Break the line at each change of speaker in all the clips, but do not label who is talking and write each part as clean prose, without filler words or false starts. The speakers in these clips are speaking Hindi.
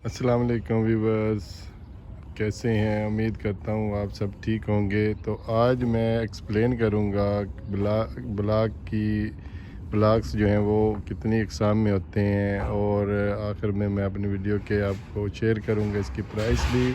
अस्सलाम वालेकुम व्यूवर्स, कैसे हैं? उम्मीद करता हूँ आप सब ठीक होंगे। तो आज मैं एक्सप्लेन करूँगा ब्लॉक्स जो हैं वो कितनी इकसाम में होते हैं, और आखिर में मैं अपनी वीडियो के आपको शेयर करूँगा इसकी प्राइस भी।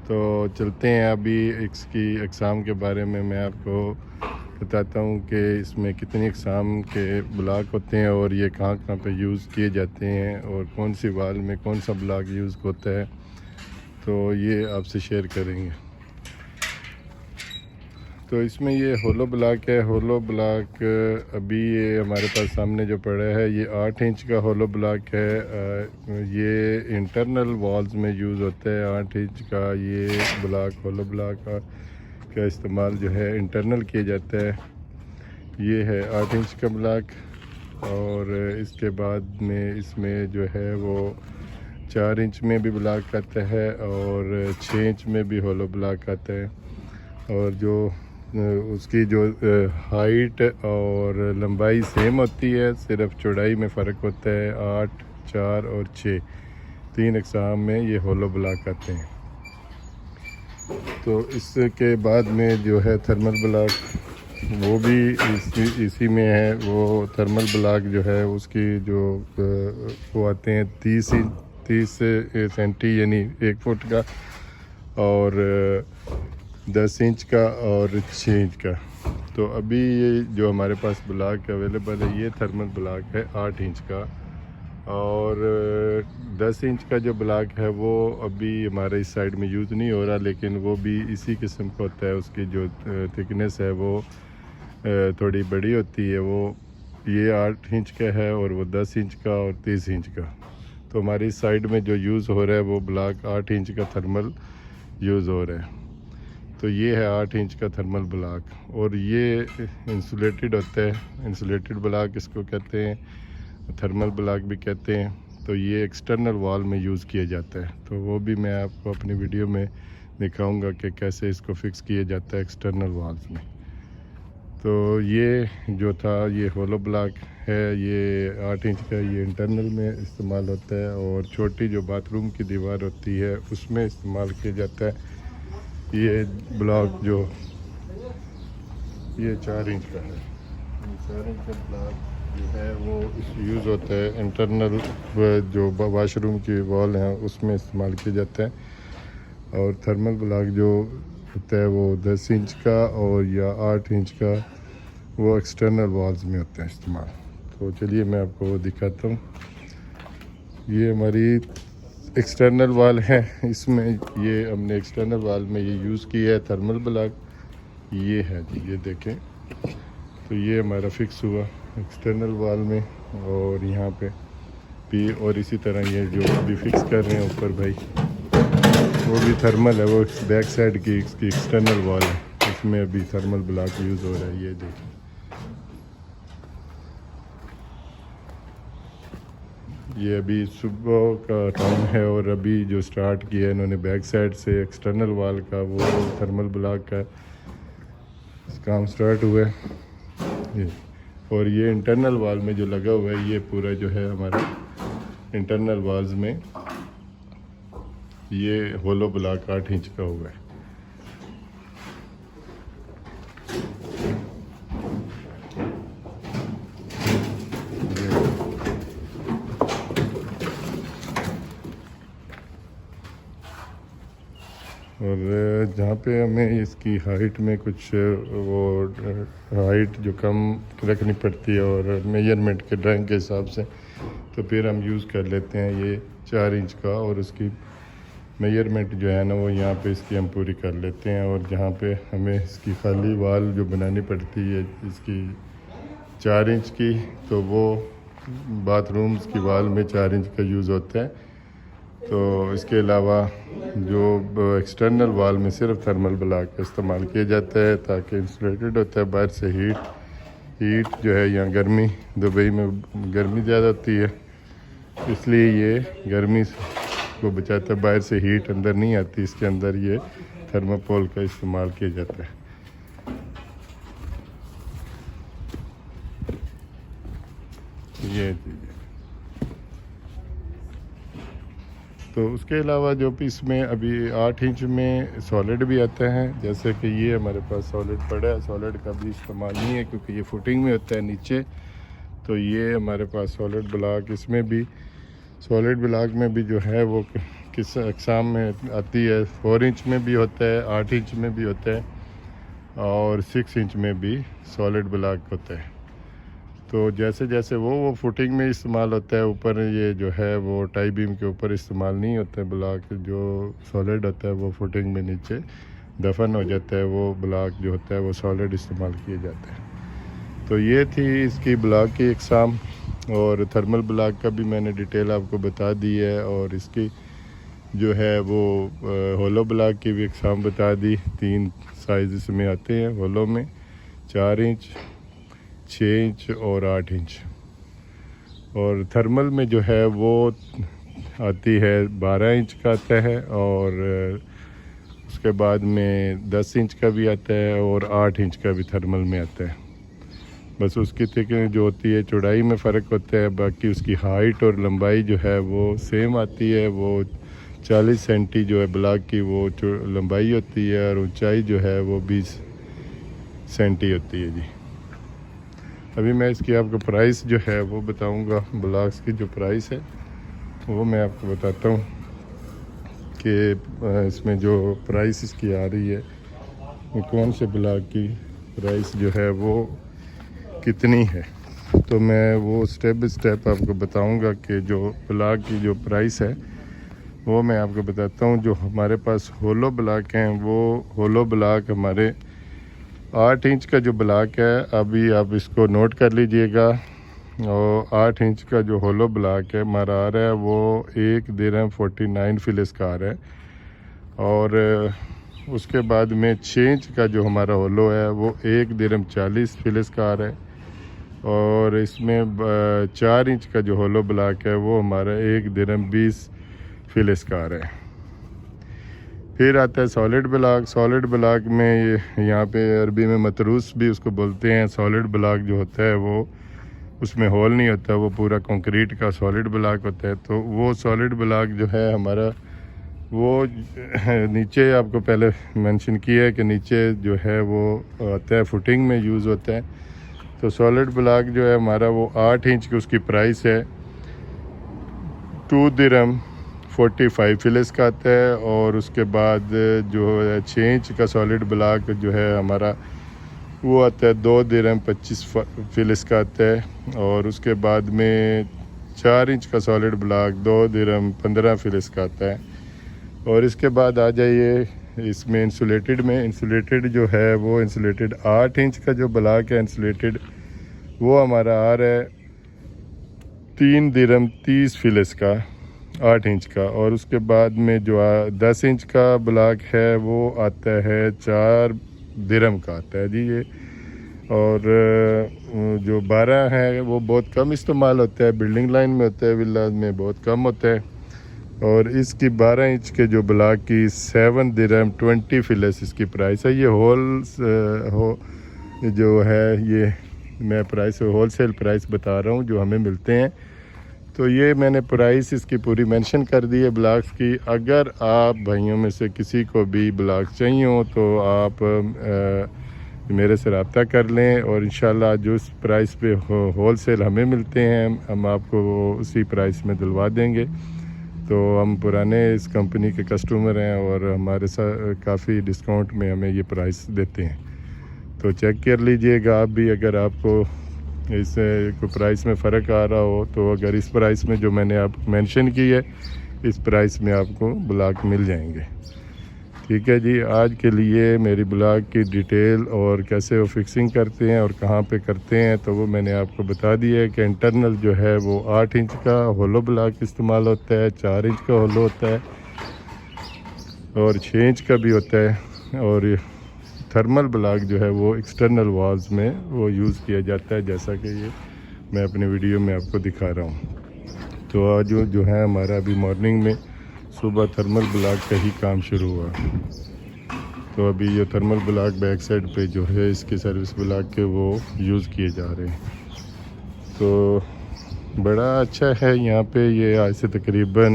तो चलते हैं अभी इसकी इकसाम के बारे में मैं आपको बताता हूँ कि इसमें कितनी इकसाम के ब्लॉक होते हैं और ये कहाँ कहाँ पे यूज़ किए जाते हैं और कौन सी वाल में कौन सा ब्लॉक यूज़ होता है, तो ये आपसे शेयर करेंगे। तो इसमें ये होलो ब्लॉक है। होलो ब्लॉक अभी ये हमारे पास सामने जो पड़ा है ये 8 इंच का होलो ब्लॉक है। ये इंटरनल वॉल्स में यूज़ होता है। 8 इंच का ये ब्लॉक होलो ब्लॉक का इस्तेमाल जो है इंटरनल किया जाता है। ये है 8 इंच का ब्लॉक, और इसके बाद में इसमें जो है वो 4 इंच में भी ब्लॉक आता है और 6 इंच में भी होलो ब्लॉक आता है। और जो उसकी जो हाइट और लंबाई सेम होती है, सिर्फ चौड़ाई में फ़र्क होता है। 8, 4 और 6 3 अक़साम में ये होलो ब्लॉक आते हैं। तो इसके बाद में जो है थर्मल ब्लॉक, वो भी इसी में है। वो थर्मल ब्लॉक जो है उसकी जो वो आते हैं 30 सेंटी यानी 1 फुट का, और 10 इंच का और 6 इंच का। तो अभी ये जो हमारे पास ब्लॉक अवेलेबल है ये थर्मल ब्लॉक है 8 इंच का, और 10 इंच का जो ब्लॉक है वो अभी हमारे इस साइड में यूज़ नहीं हो रहा, लेकिन वो भी इसी किस्म का होता है। उसकी जो थिकनेस है वो थोड़ी बड़ी होती है। वो ये 8 इंच का है और वो 10 इंच का और 30 इंच का। तो हमारी साइड में जो यूज़ हो रहा है वो ब्लॉक 8 इंच का थर्मल यूज़ हो रहा है। तो ये है 8 इंच का थर्मल ब्लॉक, और ये इंसुलेटेड होता है। इंसुलेटेड ब्लॉक इसको कहते हैं, थर्मल ब्लॉक भी कहते हैं। तो ये एक्सटर्नल वॉल में यूज़ किया जाता है। तो वो भी मैं आपको अपनी वीडियो में दिखाऊंगा कि कैसे इसको फिक्स किया जाता है एक्सटर्नल वॉल्स में। तो ये जो था ये होलो ब्लॉक है, ये 8 इंच का, ये इंटरनल में इस्तेमाल होता है, और छोटी जो बाथरूम की दीवार होती है उसमें इस्तेमाल किया जाता है। ये ब्लॉक जो ये 4 इंच का है, 4 इंच का ब्लॉक जो है वो यूज़ होता है इंटरनल जो वाशरूम की वॉल हैं उसमें इस्तेमाल किया जाता है। और थर्मल ब्लॉक जो होता है वो 10 इंच का और या 8 इंच का वो एक्सटर्नल वॉल्स में होता है इस्तेमाल। तो चलिए मैं आपको वो दिखाता हूँ। ये हमारी एक्सटर्नल वाल है। इसमें ये हमने एक्सटर्नल वाल में ये यूज़ किया है थर्मल ब्लॉक। ये है जी, ये देखें। तो ये हमारा फिक्स हुआ एक्सटर्नल वाल में, और यहाँ पे भी, और इसी तरह ये जो भी फिक्स कर रहे हैं ऊपर भाई वो भी थर्मल है। वो बैक साइड की इसकी एक्सटर्नल वॉल है, इसमें अभी थर्मल ब्लॉक यूज़ हो रहा है। ये देखें, ये अभी सुबह का टाइम है और अभी जो स्टार्ट किया है इन्होंने बैक साइड से एक्सटर्नल वॉल का वो थर्मल ब्लॉक का काम स्टार्ट हुआ है। ये और ये इंटरनल वॉल में जो लगा हुआ है ये पूरा जो है हमारा इंटरनल वॉल्स में ये होलो ब्लॉक 8 इंच का हुआ है। और जहाँ पे हमें इसकी हाइट में कुछ वो हाइट जो कम रखनी पड़ती है और मेजरमेंट के ड्राइंग के हिसाब से, तो फिर हम यूज़ कर लेते हैं ये 4 इंच का, और उसकी मेजरमेंट जो है ना वो यहाँ पे इसकी हम पूरी कर लेते हैं। और जहाँ पे हमें इसकी खाली वाल जो बनानी पड़ती है इसकी 4 इंच की, तो वो बाथरूम्स की वाल में 4 इंच का यूज़ होता है। तो इसके अलावा जो एक्सटर्नल वाल में सिर्फ थर्मल ब्लॉक का इस्तेमाल किया जाता है, ताकि इंसुलेटेड होता है। बाहर से हीट जो है, यहाँ गर्मी, दुबई में गर्मी ज़्यादा होती है, इसलिए ये गर्मी को बचाता है। बाहर से हीट अंदर नहीं आती, इसके अंदर ये थर्माकोल का इस्तेमाल किया जाता है। ये तो उसके अलावा जो भी इसमें अभी 8 इंच में सॉलिड भी आते हैं, जैसे कि ये हमारे पास सॉलिड पड़ा है। सॉलिड का भी इस्तेमाल नहीं है क्योंकि ये फुटिंग में होता है नीचे। तो ये हमारे पास सॉलिड ब्लॉक, इसमें भी सॉलिड ब्लॉक में भी जो है वो किस अक़साम में आती है। 4 इंच में भी होता है, 8 इंच में भी होता है और 6 इंच में भी सॉलिड ब्लॉक होता है। तो जैसे जैसे वो फुटिंग में इस्तेमाल होता है, ऊपर ये जो है वो टाई बीम के ऊपर इस्तेमाल नहीं होता है ब्लॉक। जो सॉलिड होता है वो फुटिंग में नीचे दफन हो जाता है, वो ब्लॉक जो होता है वो सॉलिड इस्तेमाल किए जाते हैं। तो ये थी इसकी ब्लॉक की इकसाम, और थर्मल ब्लॉक का भी मैंने डिटेल आपको बता दी है, और इसकी जो है वो होलो ब्लॉक की भी इकसाम बता दी। 3 साइज़ इसमें आते हैं होलो में, 4 इंच, 6 इंच और 8 इंच। और थर्मल में जो है वो आती है 12 इंच का आता है, और उसके बाद में 10 इंच का भी आता है और 8 इंच का भी थर्मल में आता है। बस उसकी थिकनेस जो होती है, चौड़ाई में फ़र्क होता है, बाकी उसकी हाइट और लंबाई जो है वो सेम आती है। वो 40 सेंटी जो है ब्लॉक की वो लंबाई होती है, और ऊंचाई जो है वो 20 सेंटी होती है जी। अभी मैं इसकी आपको प्राइस जो है वो बताऊंगा। ब्लॉक्स की जो प्राइस है वो मैं आपको बताता हूँ कि इसमें जो प्राइस इसकी आ रही है, कौन से ब्लॉक की प्राइस जो है वो कितनी है। तो मैं वो स्टेप बाय स्टेप आपको बताऊंगा कि जो ब्लॉक की जो प्राइस है वो मैं आपको बताता हूँ। जो हमारे पास होलो ब्लॉक हैं, वो होलो ब्लॉक हमारे 8 इंच का जो ब्लॉक है, अभी आप इसको नोट कर लीजिएगा। और 8 इंच का जो होलो ब्लॉक है हमारा आ रहा है वो 1 दिरहम 49 फिलिस का आ रहा है। और उसके बाद में 6 इंच का जो हमारा होलो है वो 1 दिरहम 40 फिलिस का आ रहा है। और इसमें 4 इंच का जो होलो ब्लॉक है वो हमारा 1 दिरहम 20 फिलिस का आ रहा है। फिर आता है सॉलिड ब्लॉक। सॉलिड ब्लॉक में ये यहाँ पे अरबी में मतरूस भी उसको बोलते हैं। सॉलिड ब्लॉक जो होता है वो उसमें होल नहीं होता, वो पूरा कंक्रीट का सॉलिड ब्लॉक होता है। तो वो सॉलिड ब्लॉक जो है हमारा वो नीचे आपको पहले मेंशन किया है कि नीचे जो है वो आता है फुटिंग में यूज़ होता है। तो सॉलिड ब्लॉक जो है हमारा वो 8 इंच की उसकी प्राइस है 2 दिरहम 45 फिलिस का आता है। और उसके बाद जो है 6 इंच का सॉलिड ब्लॉक जो है हमारा वो आता है 2 दिरहम 25 फिलिस का आता है। और उसके बाद में 4 इंच का सॉलिड ब्लॉक 2 दिरहम 15 फिलिस का आता है। और इसके बाद आ जाइए इसमें इंसुलेटेड में। इंसुलेटेड जो है वो इंसुलेटेड 8 इंच का जो ब्लॉक है इंसुलेटेड, वो हमारा आ रहा है 3 दिरहम 30 फिलिस का 8 इंच का। और उसके बाद में जो 10 इंच का ब्लॉक है वो आता है 4 दिरहम का आता है जी ये। और जो 12 है वो बहुत कम इस्तेमाल होता है, बिल्डिंग लाइन में होता है, विला में बहुत कम होता है। और इसकी 12 इंच के जो ब्लॉक की 7 दिरहम 20 फिलिस इसकी प्राइस है। ये जो है ये मैं प्राइस होल सेल प्राइस बता रहा हूँ जो हमें मिलते हैं। तो ये मैंने प्राइस इसकी पूरी मेंशन कर दी है ब्लॉक्स की। अगर आप भाइयों में से किसी को भी ब्लॉक चाहिए हो तो आप मेरे से रब्ता कर लें, और इंशाल्लाह जो इस प्राइस पे होल सेल हमें मिलते हैं हम आपको उसी प्राइस में दिलवा देंगे। तो हम पुराने इस कंपनी के कस्टमर हैं और हमारे साथ काफ़ी डिस्काउंट में हमें ये प्राइस देते हैं। तो चेक कर लीजिएगा आप भी, अगर आपको इससे कोई प्राइस में फ़र्क आ रहा हो तो अगर इस प्राइस में जो मैंने आपको मेंशन की है इस प्राइस में आपको ब्लॉक मिल जाएंगे। ठीक है जी। आज के लिए मेरी ब्लॉक की डिटेल और कैसे वो फिक्सिंग करते हैं और कहाँ पे करते हैं तो वो मैंने आपको बता दिया है कि इंटरनल जो है वो 8 इंच का होलो ब्लॉक इस्तेमाल होता है, 4 इंच का होलो होता है और 6 इंच का भी होता है। और थर्मल ब्लॉक जो है वो एक्सटर्नल वॉल्स में वो यूज़ किया जाता है, जैसा कि ये मैं अपने वीडियो में आपको दिखा रहा हूँ। तो आज जो है हमारा अभी मॉर्निंग में सुबह थर्मल ब्लॉक का ही काम शुरू हुआ। तो अभी ये थर्मल ब्लॉक बैक साइड पे जो है इसके सर्विस ब्लॉक के वो यूज़ किए जा रहे हैं। तो बड़ा अच्छा है यहाँ पे। ये आज से तकरीबन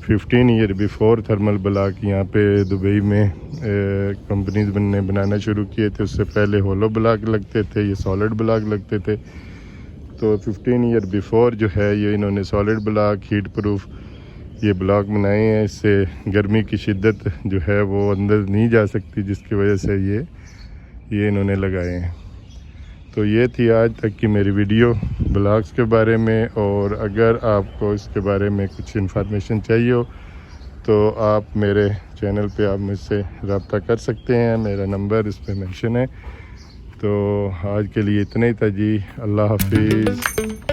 15 ईयर बिफोर थर्मल ब्लॉक यहाँ पे दुबई में कंपनीज बनाना शुरू किए थे। उससे पहले होलो ब्लॉक लगते थे, ये सॉलिड ब्लॉक लगते थे। तो 15 ईयर बिफोर जो है ये इन्होंने सॉलिड ब्लॉक हीट प्रूफ ये ब्लॉक बनाए हैं। इससे गर्मी की शिद्दत जो है वो अंदर नहीं जा सकती, जिसकी वजह से ये इन्होंने लगाए हैं। तो ये थी आज तक की मेरी वीडियो ब्लॉक्स के बारे में। और अगर आपको इसके बारे में कुछ इन्फॉर्मेशन चाहिए हो तो आप मेरे चैनल पे आप मुझसे रब्ता कर सकते हैं, मेरा नंबर इस पे मेंशन है। तो आज के लिए इतना ही था जी। अल्लाह हाफिज़।